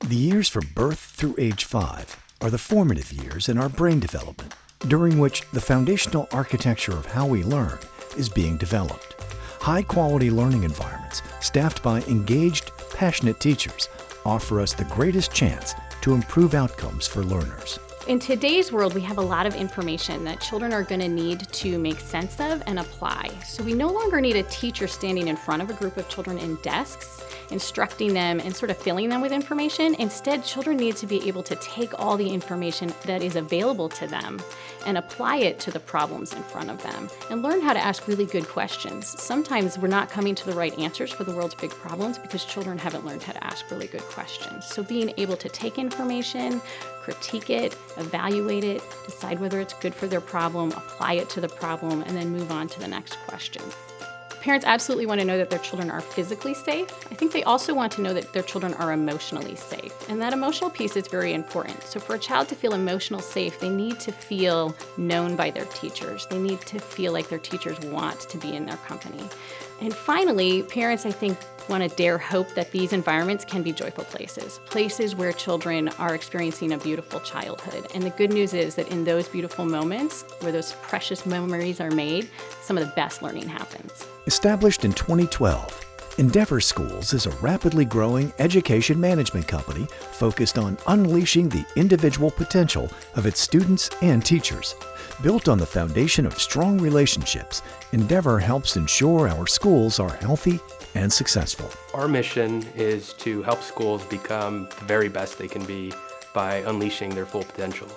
The years from birth through age 5 are the formative years in our brain development, during which the foundational architecture of how we learn is being developed. High-quality learning environments, staffed by engaged, passionate teachers, offer us the greatest chance to improve outcomes for learners. In today's world, we have a lot of information that children are going to need to make sense of and apply. So we no longer need a teacher standing in front of a group of children in desks, instructing them and sort of filling them with information. Instead, children need to be able to take all the information that is available to them and apply it to the problems in front of them and learn how to ask really good questions. Sometimes we're not coming to the right answers for the world's big problems because children haven't learned how to ask really good questions. So being able to take information, critique it, evaluate it, decide whether it's good for their problem, apply it to the problem, and then move on to the next question. Parents absolutely want to know that their children are physically safe. I think they also want to know that their children are emotionally safe. And that emotional piece is very important. So for a child to feel emotional safe, they need to feel known by their teachers. They need to feel like their teachers want to be in their company. And finally, parents, I think, want to dare hope that these environments can be joyful places, places where children are experiencing a beautiful childhood. And the good news is that in those beautiful moments, where those precious memories are made, some of the best learning happens. Established in 2012, Endeavor Schools is a rapidly growing education management company focused on unleashing the individual potential of its students and teachers. Built on the foundation of strong relationships, Endeavor helps ensure our schools are healthy and successful. Our mission is to help schools become the very best they can be by unleashing their full potential.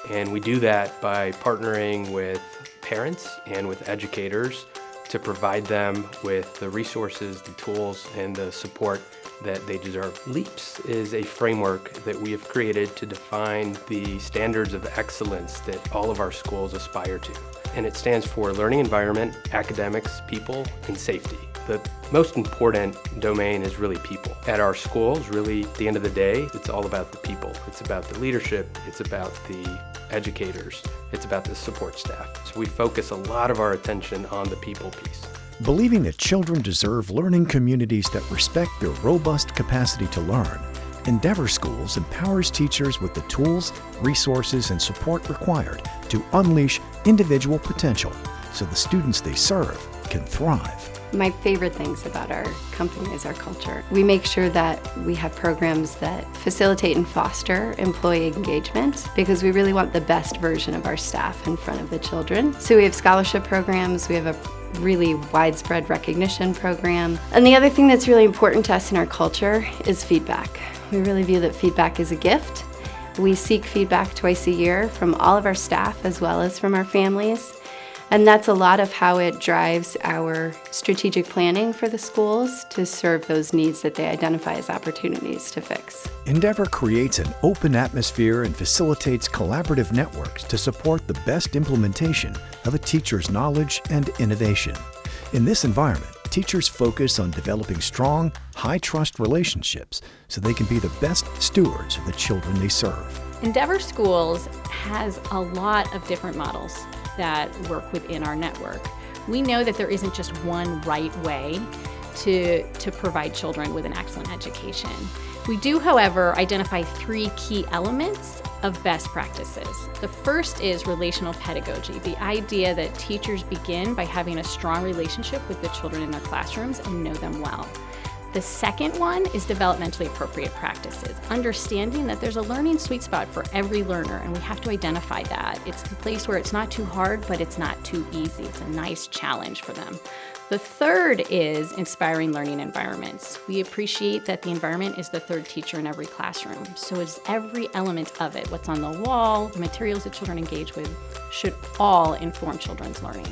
And we do that by partnering with parents and with educators to provide them with the resources, the tools, and the support that they deserve. LEAPS is a framework that we have created to define the standards of excellence that all of our schools aspire to. And it stands for learning environment, academics, people, and safety. The most important domain is really people. At our schools, really, at the end of the day, it's all about the people. It's about the leadership, it's about the educators, it's about the support staff. So we focus a lot of our attention on the people piece. Believing that children deserve learning communities that respect their robust capacity to learn, Endeavor Schools empowers teachers with the tools, resources, and support required to unleash individual potential so the students they serve can thrive. My favorite things about our company is our culture. We make sure that we have programs that facilitate and foster employee engagement because we really want the best version of our staff in front of the children. So we have scholarship programs, we have a really widespread recognition program. And the other thing that's really important to us in our culture is feedback. We really view that feedback is a gift. We seek feedback twice a year from all of our staff as well as from our families. And that's a lot of how it drives our strategic planning for the schools to serve those needs that they identify as opportunities to fix. Endeavor creates an open atmosphere and facilitates collaborative networks to support the best implementation of a teacher's knowledge and innovation. In this environment, teachers focus on developing strong, high-trust relationships so they can be the best stewards of the children they serve. Endeavor Schools has a lot of different models that work within our network. We know that there isn't just one right way to provide children with an excellent education. We do, however, identify 3 key elements of best practices. The first is relational pedagogy, the idea that teachers begin by having a strong relationship with the children in their classrooms and know them well. The second one is developmentally appropriate practices, understanding that there's a learning sweet spot for every learner, and we have to identify that. It's the place where it's not too hard, but it's not too easy. It's a nice challenge for them. The third is inspiring learning environments. We appreciate that the environment is the third teacher in every classroom. So it's every element of it, what's on the wall, the materials that children engage with, should all inform children's learning.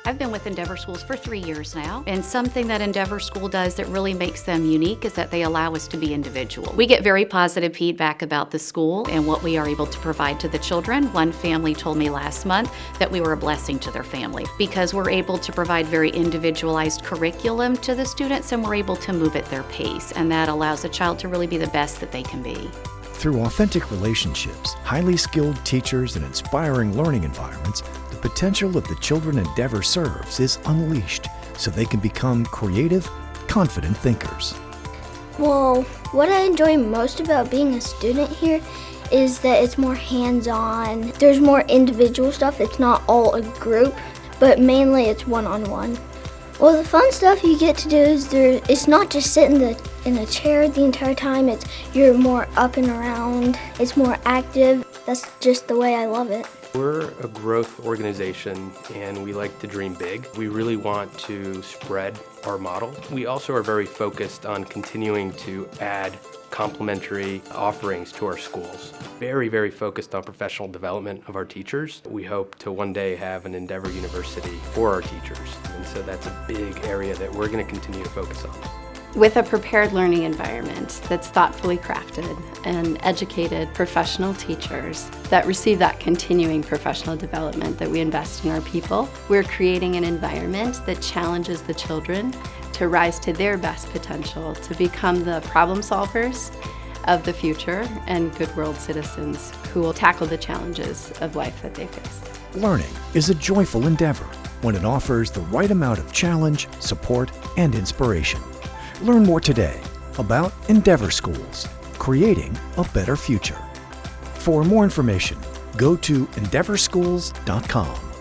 I've been with Endeavor Schools for 3 years now, and something that Endeavor School does that really makes them unique is that they allow us to be individual. We get very positive feedback about the school and what we are able to provide to the children. One family told me last month that we were a blessing to their family because we're able to provide very individualized curriculum to the students and we're able to move at their pace, and that allows a child to really be the best that they can be. Through authentic relationships, highly skilled teachers, and inspiring learning environments, the potential of the children Endeavor serves is unleashed so they can become creative, confident thinkers. Well, what I enjoy most about being a student here is that it's more hands-on. There's more individual stuff. It's not all a group, but mainly it's one-on-one. Well, the fun stuff you get to do is it's not just sitting in a chair the entire time. You're more up and around. It's more active. That's just the way I love it. We're a growth organization and we like to dream big. We really want to spread our model. We also are very focused on continuing to add complementary offerings to our schools. Very, very focused on professional development of our teachers. We hope to one day have an Endeavor University for our teachers. And so that's a big area that we're going to continue to focus on. With a prepared learning environment that's thoughtfully crafted and educated professional teachers that receive that continuing professional development that we invest in our people, we're creating an environment that challenges the children to rise to their best potential, to become the problem solvers of the future and good world citizens who will tackle the challenges of life that they face. Learning is a joyful endeavor when it offers the right amount of challenge, support, and inspiration. Learn more today about Endeavor Schools, creating a better future. For more information, go to endeavorschools.com.